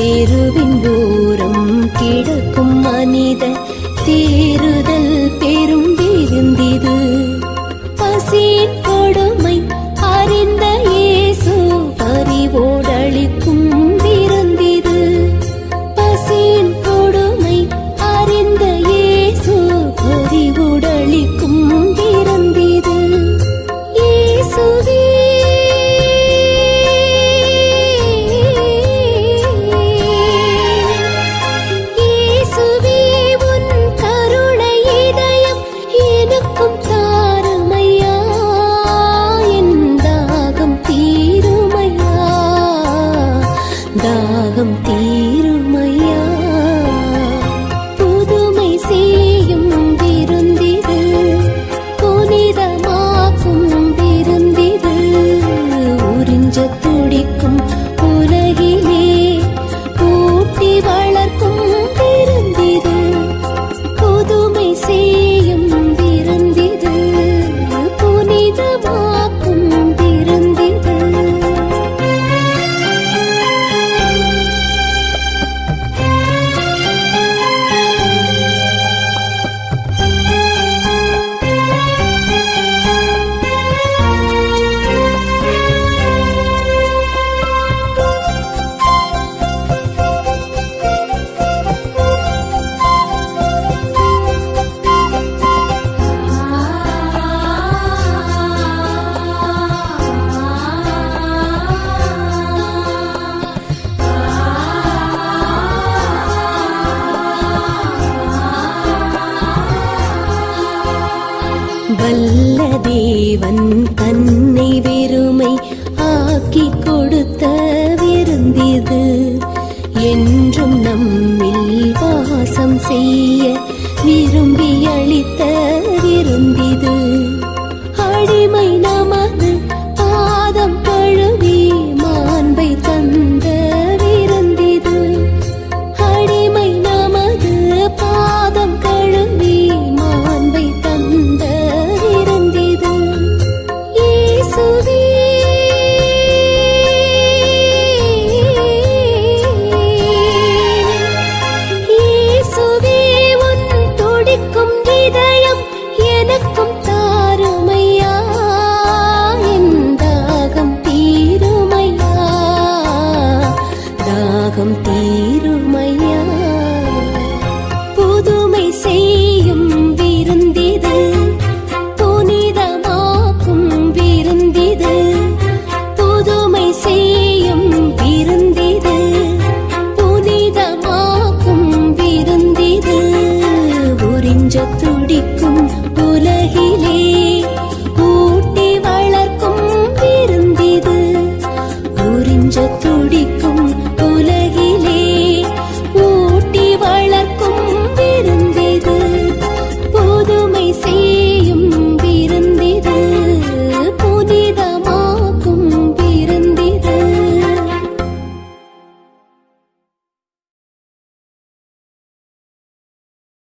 தெருவின் தூரம் கிடக்கும் மனித தேறுதல் பெரும் விருந்திது. பசியின் கொடுமை அறிந்த இயேசு பரிவோடளிக்கும் விருந்திது. பசியின் கொடுமை அறிந்த இயேசு பரிவோடளிக்கும் விருந்திது. இயேசுவே தாகம் தீருமையா. புதுமை செய்யும் விருந்திது, புனிதமாக்கும் விருந்திது. உறிஞ்ச துடிக்கும் உலகிலே ஊட்டி வளர்க்கும் விருந்திது. புதுமை செய்யும் விருந்திது, புனிதமாக்கும் விருந்திது. வல்ல தேவன் தன்னை வெறுமை ஆக்கி கொடுத்த விருந்திது. என்றும் நம்மில் வாசம் செய்ய விரும்பி அளித்த விருந்திது. அடிமை நமது பாதம் கழுவி மாண்பை தந்த விருந்திது. அடிமை நமது பாதம் கழுவி மாண்பை தந்த விருந்திது. இயேசுவே இயேசுவே உன் துடிக்கும் இதயம் எனக்கும் தாருமையா. என் தாகம் தீருமையா, தாகம் தீ